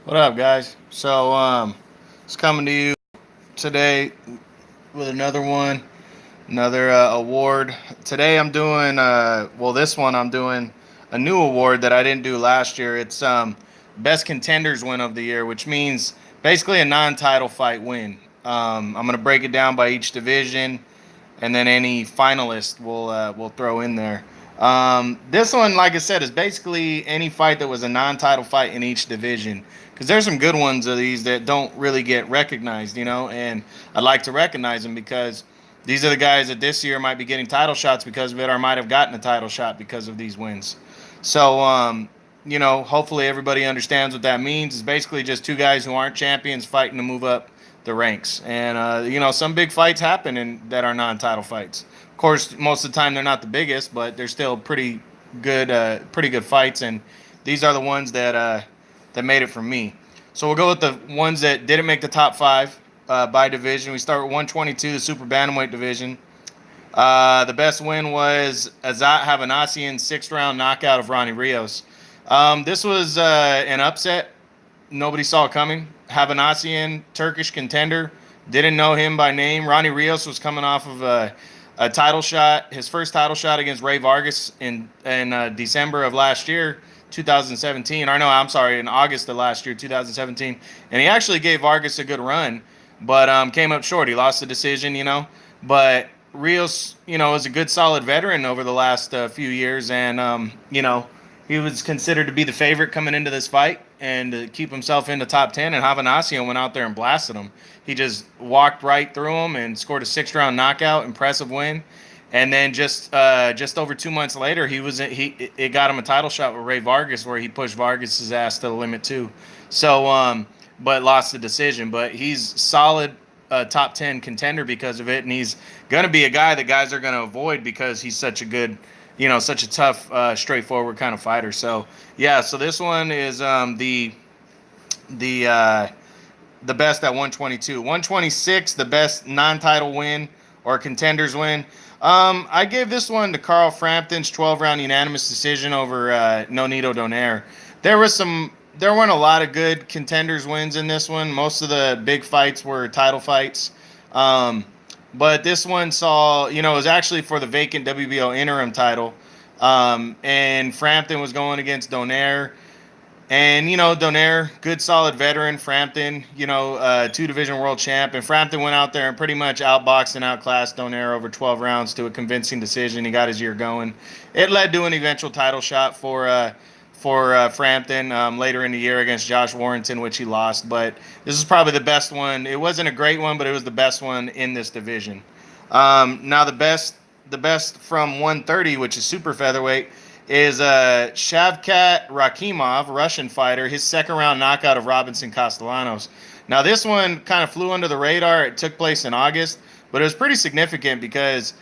What up, guys? It's coming to you today with another one, another award. Today, I'm doing this one I'm doing a new award that I didn't do last year. It's best contenders win of the year, which means basically a non-title fight win. I'm gonna break it down by each division, and then any finalist we'll throw in there. This one, like I said, is basically any fight that was a non-title fight in each division. Because there's some good ones of these that don't really get recognized, and I'd like to recognize them because these are the guys that this year might be getting title shots because of it, or might have gotten a title shot because of these wins. Hopefully everybody understands what that means. It's basically just two guys who aren't champions fighting to move up the ranks. And some big fights happen that are non-title fights. Of course, most of the time they're not the biggest, but they're still pretty good fights. And these are the ones that made it for me. So we'll go with the ones that didn't make the top five by division. We start with 122, the super bantamweight division. The best win was Azat Havanasian's sixth round knockout of Ronnie Rios. This was an upset. Nobody saw it coming. Havanasian, Turkish contender. Didn't know him by name. Ronnie Rios was coming off of a title shot, his first title shot against Ray Vargas in December of last year, 2017. Or no, I'm sorry, in August of last year, 2017. And he actually gave Vargas a good run, but came up short. He lost the decision. But Rios, is a good, solid veteran over the last few years, and he was considered to be the favorite coming into this fight and to keep himself in the top 10. And Havanasian went out there and blasted him. He just walked right through him and scored a six-round knockout, impressive win. And then just over 2 months later, it got him a title shot with Ray Vargas, where he pushed Vargas's ass to the limit too. But lost the decision. But he's solid top 10 contender because of it, and he's gonna be a guy that guys are gonna avoid because he's such a good, such a tough, straightforward kind of fighter. So yeah, so this one is the uh, the best at 122. 126, the best non-title win or contenders win. I gave this one to Carl Frampton's 12-round unanimous decision over Nonito Donaire. There weren't a lot of good contenders wins in this one. Most of the big fights were title fights. But this one it was actually for the vacant WBO interim title. And Frampton was going against Donaire. And, Donaire, good, solid veteran. Frampton, two-division world champ. And Frampton went out there and pretty much outboxed and outclassed Donaire over 12 rounds to a convincing decision. He got his year going. It led to an eventual title shot for Frampton later in the year against Josh Warrington, which he lost. But this is probably the best one. It wasn't a great one, but it was the best one in this division. Now the best from 130, which is super featherweight, is Shavkat Rakhimov, Russian fighter, his second round knockout of Robinson Castellanos. Now this one kind of flew under the radar. It took place in August, but it was pretty significant because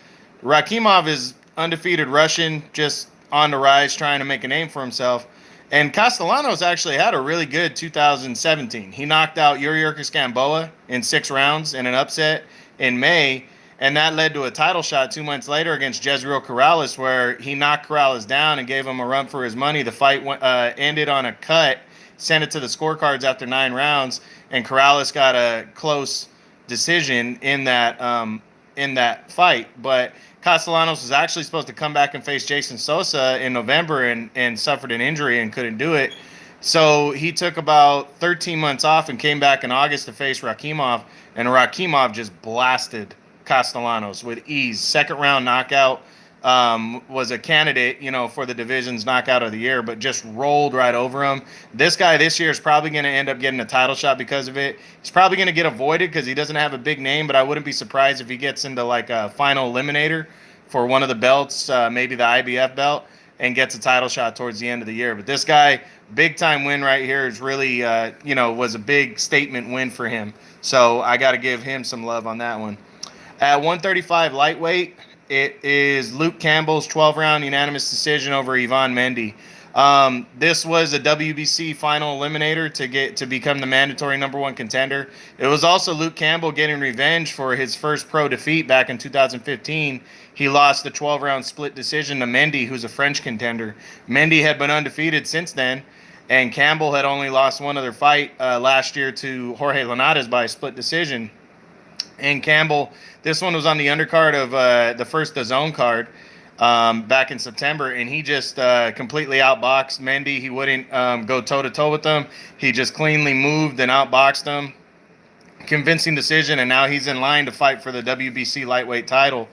Rakhimov is undefeated Russian, just on the rise, trying to make a name for himself. And Castellanos actually had a really good 2017. He knocked out Yuriorkis Gamboa in 6 rounds in an upset in May, and that led to a title shot 2 months later against Jezreel Corrales, where he knocked Corrales down and gave him a run for his money. The fight ended on a cut, sent it to the scorecards after 9 rounds, and Corrales got a close decision in that fight. But Castellanos was actually supposed to come back and face Jason Sosa in November and suffered an injury and couldn't do it. So he took about 13 months off and came back in August to face Rakhimov, and Rakhimov just blasted Castellanos with ease. Second round knockout. Was a candidate, for the division's knockout of the year, but just rolled right over him. This guy this year is probably going to end up getting a title shot because of it. He's probably going to get avoided because he doesn't have a big name, but I wouldn't be surprised if he gets into like a final eliminator for one of the belts, maybe the IBF belt, and gets a title shot towards the end of the year. But this guy, big time win right here, is really, was a big statement win for him. So I got to give him some love on that one. At 135 lightweight, it is Luke Campbell's 12-round unanimous decision over Ivan Mendy. This was a WBC final eliminator to become the mandatory number 1 contender. It was also Luke Campbell getting revenge for his first pro defeat back in 2015. He lost the 12-round split decision to Mendy, who's a French contender. Mendy had been undefeated since then, And Campbell had only lost one other fight last year to Jorge Linares by a split decision. And Campbell, this one was on the undercard of the first DAZN card back in September, and he just completely outboxed Mendy. He wouldn't go toe-to-toe with him. He just cleanly moved and outboxed him. Convincing decision, and now he's in line to fight for the WBC lightweight title.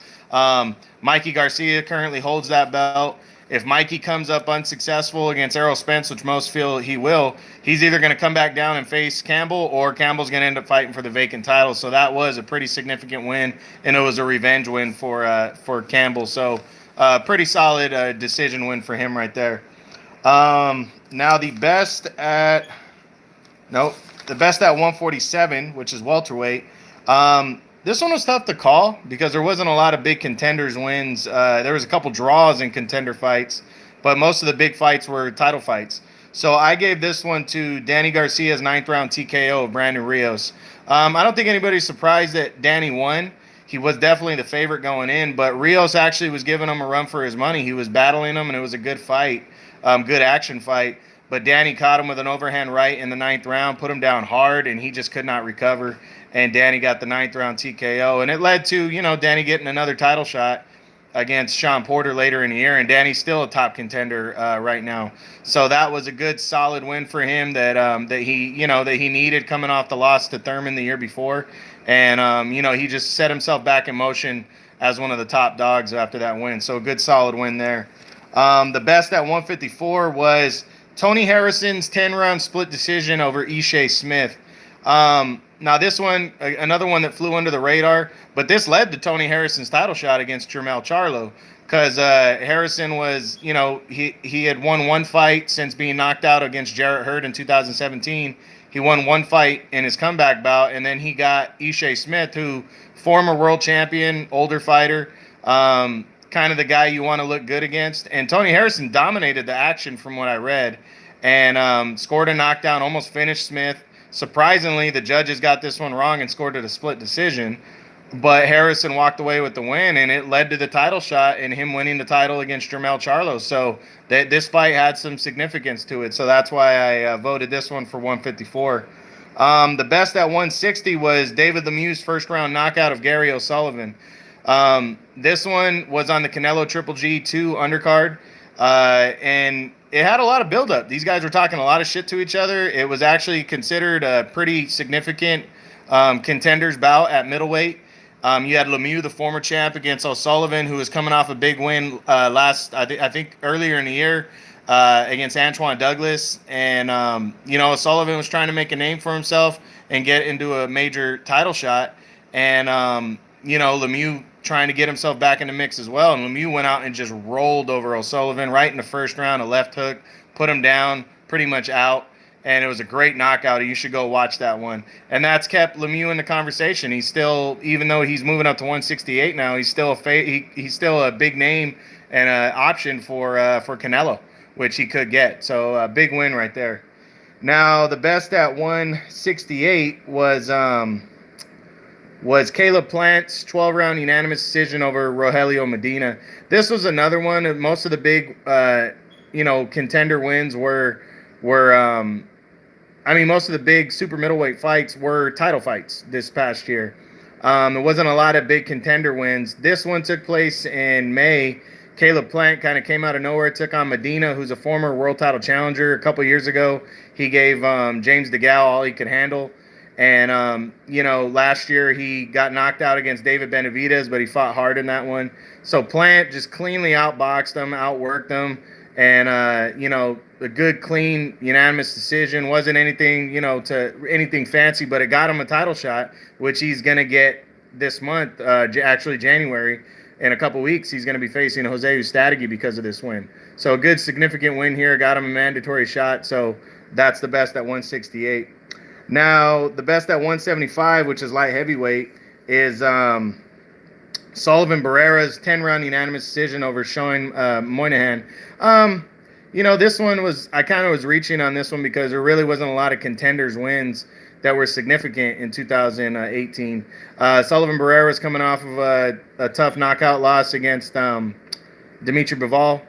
Mikey Garcia currently holds that belt. If Mikey comes up unsuccessful against Errol Spence, which most feel he will, he's either going to come back down and face Campbell, or Campbell's going to end up fighting for the vacant title. So that was a pretty significant win, and it was a revenge win for Campbell. So pretty solid decision win for him right there. Now the best at 147, which is welterweight. This one was tough to call because there wasn't a lot of big contenders wins. There was a couple draws in contender fights, but most of the big fights were title fights. So I gave this one to Danny Garcia's 9th round TKO of Brandon Rios. I don't think anybody's surprised that Danny won. He was definitely the favorite going in, but Rios actually was giving him a run for his money. He was battling him, and it was a good fight, good action fight. But Danny caught him with an overhand right in the 9th round, put him down hard, and he just could not recover. And Danny got the 9th round TKO. And it led to, Danny getting another title shot against Sean Porter later in the year. And Danny's still a top contender right now. So that was a good, solid win for him that he needed coming off the loss to Thurman the year before. And, he just set himself back in motion as one of the top dogs after that win. So a good, solid win there. The best at 154 was Tony Harrison's 10-round split decision over Ishe Smith. Now this one, another one that flew under the radar, but this led to Tony Harrison's title shot against Jermell Charlo, because Harrison was, he had won one fight since being knocked out against Jarrett Hurd in 2017. He won one fight in his comeback bout, and then he got Ishe Smith, who former world champion, older fighter, kind of the guy you want to look good against. And Tony Harrison dominated the action from what I read, and scored a knockdown, almost finished Smith. Surprisingly, the judges got this one wrong and scored it a split decision, but Harrison walked away with the win, and it led to the title shot and him winning the title against Jermell Charlo. So this fight had some significance to it, so that's why I voted this one for 154. The best at 160 was David Lemieux's first-round knockout of Gary O'Sullivan. This one was on the Canelo Triple G2 undercard, and it had a lot of buildup. These guys were talking a lot of shit to each other. It was actually considered a pretty significant contenders bout at middleweight. You had Lemieux, the former champ, against O'Sullivan, who was coming off a big win I think earlier in the year against Antoine Douglas. And, O'Sullivan was trying to make a name for himself and get into a major title shot. And, Lemieux trying to get himself back in the mix as well. And Lemieux went out and just rolled over O'Sullivan right in the first round, a left hook, put him down, pretty much out. And it was a great knockout. You should go watch that one. And that's kept Lemieux in the conversation. He's still, even though he's moving up to 168 now, he's still he's still a big name and an option for Canelo, which he could get. So a big win right there. Now the best at 168 was Caleb Plant's 12-round unanimous decision over Rogelio Medina. This was another one of most of the big, contender wins were most of the big super middleweight fights were title fights this past year. There wasn't a lot of big contender wins. This one took place in May. Caleb Plant kind of came out of nowhere, took on Medina, who's a former world title challenger. A couple years ago, he gave James DeGale all he could handle. And, last year he got knocked out against David Benavidez, but he fought hard in that one. So Plant just cleanly outboxed him, outworked him. And, a good, clean, unanimous decision. Wasn't anything, anything fancy, but it got him a title shot, which he's going to get this month, actually January. In a couple weeks, he's going to be facing Jose Ustadegui because of this win. So a good, significant win here. Got him a mandatory shot. So that's the best at 168. Now, the best at 175, which is light heavyweight, is Sullivan Barrera's 10-round unanimous decision over Sean Moynihan. This one I kind of was reaching on this one because there really wasn't a lot of contenders wins that were significant in 2018. Sullivan Barrera was coming off of a tough knockout loss against Dimitri Bivol.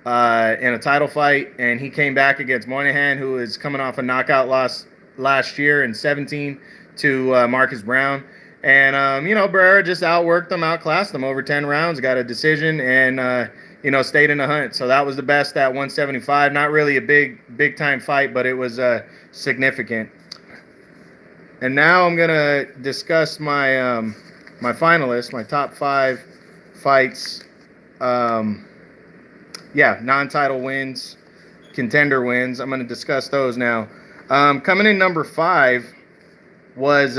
in a title fight, and he came back against Moynihan, who is coming off a knockout loss last year in 17 to Marcus Brown. And, Barrera just outworked him, outclassed him over 10 rounds, got a decision, and, stayed in the hunt. So that was the best at 175. Not really a big time fight, but it was significant. And now I'm going to discuss my my finalists, my top 5 fights. Non-title wins, contender wins. I'm going to discuss those now. Coming in number 5 was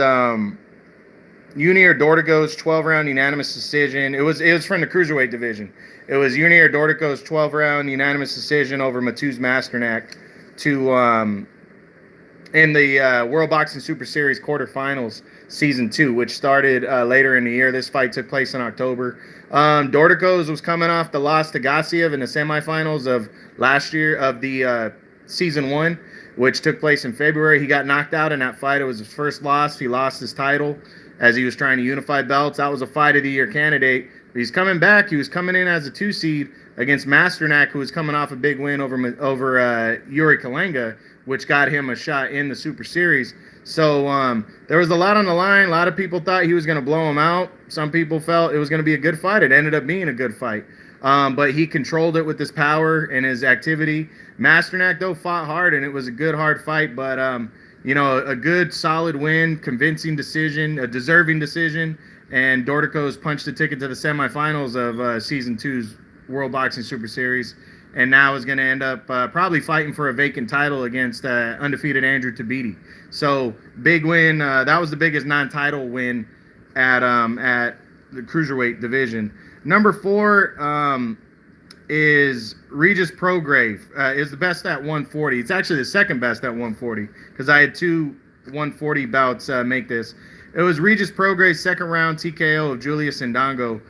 Junior Dortigo's 12-round unanimous decision. It was from the cruiserweight division. It was Junior Dortigo's 12-round unanimous decision over Mateusz Masternak in the World Boxing Super Series quarterfinals season 2, which started later in the year. This fight took place in October. Dorticos was coming off the loss to Gassiev in the semifinals of last year of the season 1, which took place in February. He got knocked out in that fight. It was his first loss. He lost his title as he was trying to unify belts. That was a fight of the year candidate. But he's coming back. He was coming in as a 2 seed against Masternak, who was coming off a big win over Yuri Kalenga, which got him a shot in the Super Series. So there was a lot on the line. A lot of people thought he was going to blow him out. Some people felt it was going to be a good fight. It ended up being a good fight. But he controlled it with his power and his activity. Masternak, though, fought hard, and it was a good, hard fight. But, a good, solid win, convincing decision, a deserving decision. And Dorticos punched the ticket to the semifinals of Season 2's World Boxing Super Series. And now is going to end up probably fighting for a vacant title against undefeated Andrew Tabiti. So, big win. That was the biggest non-title win at the cruiserweight division. Number 4 is Regis Prograve. Is the best at 140. It's actually the second best at 140 because I had 2 140 bouts make this. It was Regis Prograve's second round TKO of Julius Indongo.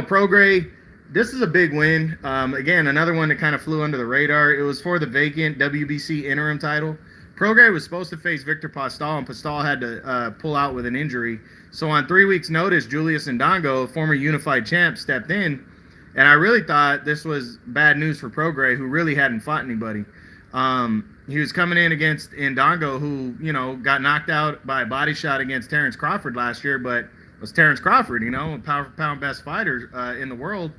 Prograve, this is a big win. Again, another one that kind of flew under the radar. It was for the vacant WBC interim title. Prograve was supposed to face Victor Postol, and Postol had to pull out with an injury. So on 3 weeks' notice, Julius Indongo, former unified champ, stepped in. And I really thought this was bad news for Prograve, who really hadn't fought anybody. He was coming in against Indongo, who, got knocked out by a body shot against Terrence Crawford last year, but it was Terrence Crawford, a pound best fighter in the world.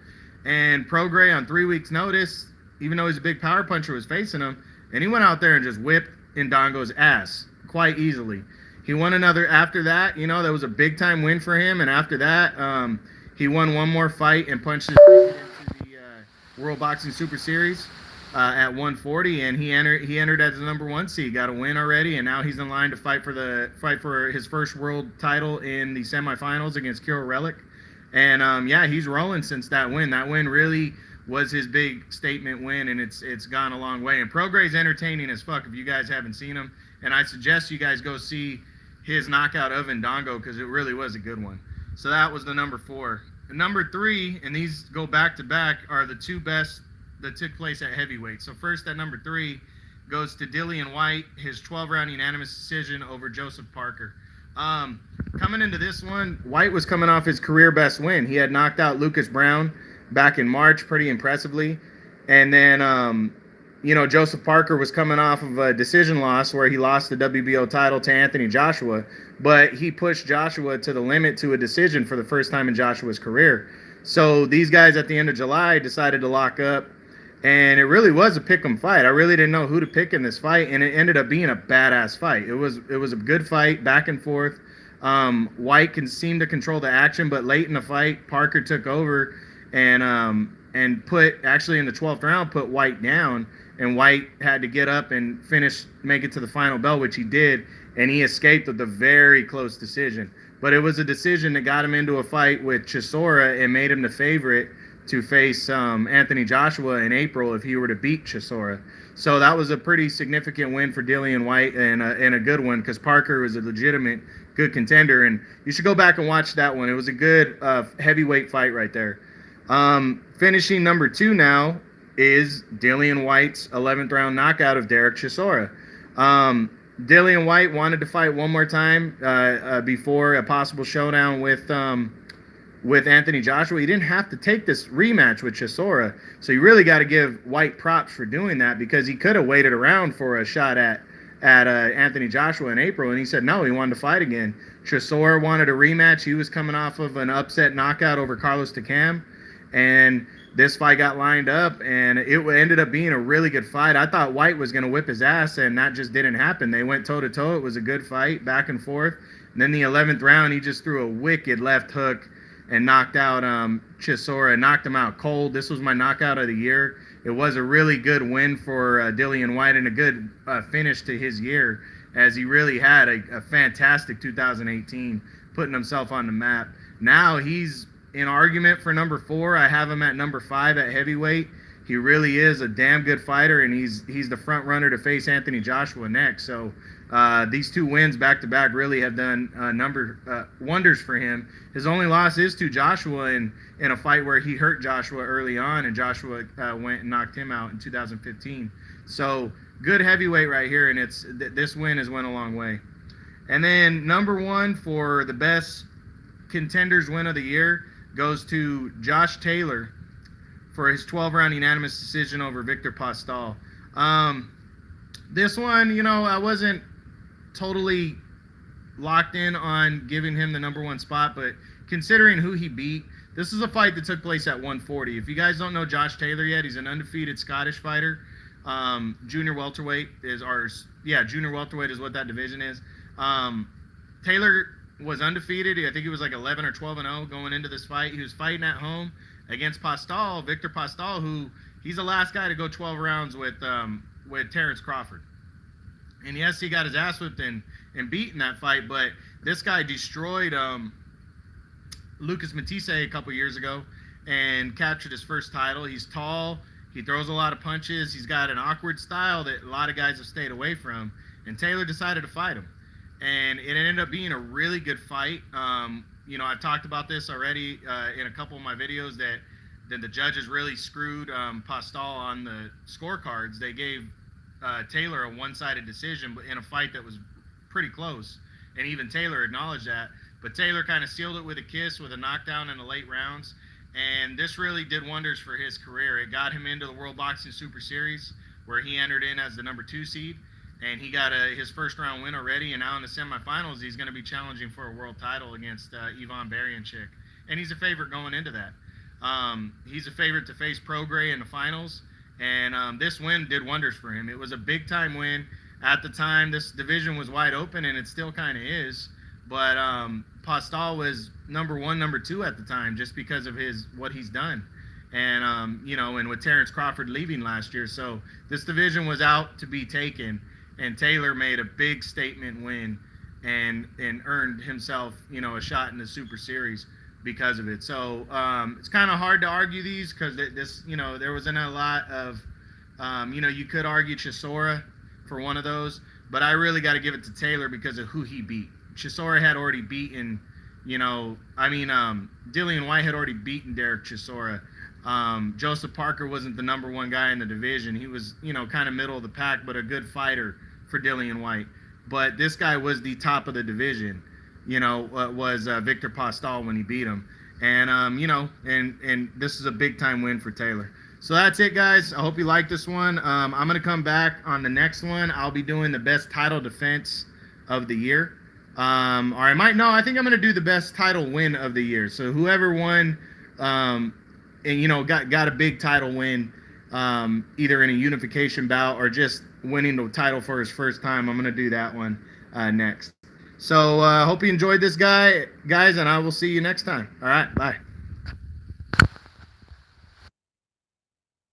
And Prograve, on 3 weeks' notice, even though he's a big power puncher, was facing him, and he went out there and just whipped Indongo's ass quite easily. He won another after that. That was a big-time win for him, and after that, he won one more fight and punched his ticket into the World Boxing Super Series at 140, and he entered as the number 1 seed, got a win already, and now he's in line to fight for his first world title in the semifinals against Kirill Relic. And he's rolling since that win. That win really was his big statement win, and it's gone a long way. And Prograve's entertaining as fuck if you guys haven't seen him, and I suggest you guys go see his knockout of Indongo because it really was a good one. So that was the number 4. The number 3, and these go back to back, are the 2 best that took place at heavyweight. So first at number 3 goes to Dillian White, his 12-round unanimous decision over Joseph Parker. Coming into this one, White was coming off his career best win. He had knocked out Lucas Brown back in March pretty impressively. And then, Joseph Parker was coming off of a decision loss where he lost the WBO title to Anthony Joshua, but he pushed Joshua to the limit to a decision for the first time in Joshua's career. So these guys at the end of July decided to lock up, and it really was a pick'em fight. I really didn't know who to pick in this fight, and it ended up being a badass fight. It was a good fight, back and forth. White seem to control the action, but late in the fight, Parker took over and put, actually in the 12th round, put White down, and White had to get up and make it to the final bell, which he did, and he escaped with a very close decision. But it was a decision that got him into a fight with Chisora and made him the favorite to face Anthony Joshua in April if he were to beat Chisora. So that was a pretty significant win for Dillian White, and a good one because Parker was a legitimate good contender, and you should go back and watch that one. It was a good heavyweight fight right there. Finishing number 2 now is Dillian White's 11th round knockout of Derek Chisora. Dillian White wanted to fight one more time before a possible showdown with with Anthony Joshua. He didn't have to take this rematch with Chisora. So you really got to give White props for doing that, because he could have waited around for a shot at Anthony Joshua in April, and he said no, he wanted to fight again. Chisora wanted a rematch. He was coming off of an upset knockout over Carlos Takam, and this fight got lined up, and it ended up being a really good fight. I thought White was going to whip his ass, and that just didn't happen. They went toe-to-toe. It was a good fight, back and forth. And then the 11th round, he just threw a wicked left hook and knocked out Chisora, knocked him out cold. This was my knockout of the year. It was a really good win for Dillian White, and a good finish to his year, as he really had a fantastic 2018, putting himself on the map. Now he's in argument for number 4. I have him at number 5 at heavyweight. He really is a damn good fighter, and he's the front runner to face Anthony Joshua next. So these 2 wins back to back really have done wonders for him. His only loss is to Joshua in a fight where he hurt Joshua early on, and Joshua went and knocked him out in 2015. So good heavyweight right here, and this win has went a long way. And then number 1 for the best Contenders win of the year goes to Josh Taylor for his 12-round unanimous decision over Victor Pastal. This one, I wasn't totally locked in on giving him the number 1 spot, but considering who he beat, this is a fight that took place at 140. If you guys don't know Josh Taylor yet, he's an undefeated Scottish fighter. Junior welterweight is junior welterweight is what that division is. Taylor was undefeated. I think he was like 11 or 12-0 going into this fight. He was fighting at home against Pastal, Victor Pastal, who he's the last guy to go 12 rounds with Terrence Crawford. And yes, he got his ass whipped and beat in that fight, but this guy destroyed Lucas Matisse a couple years ago and captured his first title. He's tall. He throws a lot of punches. He's got an awkward style that a lot of guys have stayed away from, and Taylor decided to fight him. And it ended up being a really good fight. I've talked about this already in a couple of my videos that the judges really screwed Pastal on the scorecards. They gave Taylor a one-sided decision, but in a fight that was pretty close, and even Taylor acknowledged that. But Taylor kind of sealed it with a kiss, with a knockdown in the late rounds, and this really did wonders for his career. It got him into the World Boxing Super Series, where he entered in as the number 2 seed. And he got his first round win already, and now in the semifinals, he's going to be challenging for a world title against Ivan Baranchyk. And he's a favorite going into that. He's a favorite to face Prograis in the finals, and this win did wonders for him. It was a big-time win. At the time, this division was wide open, and it still kind of is. But Pastal was number 1, number 2 at the time, just because of what he's done. And, and with Terrence Crawford leaving last year. So this division was out to be taken. And Taylor made a big statement win and earned himself, a shot in the Super Series because of it. So it's kind of hard to argue these, because there wasn't a lot of, you could argue Chisora for one of those, but I really got to give it to Taylor because of who he beat. Chisora had already beaten, Dillian White had already beaten Derek Chisora. Joseph Parker wasn't the number 1 guy in the division. He was, kind of middle of the pack, but a good fighter for Dillian White. But this guy was the top of the division, was Victor Pastal when he beat him. And, and this is a big-time win for Taylor. So that's it, guys. I hope you like this one. I'm going to come back on the next one. I'll be doing the best title defense of the year. Or I think I'm going to do the best title win of the year. So whoever won, and, got a big title win, either in a unification bout or just winning the title for his first time, I'm going to do that one next. So hope you enjoyed this, guys, and I will see you next time. All right, bye.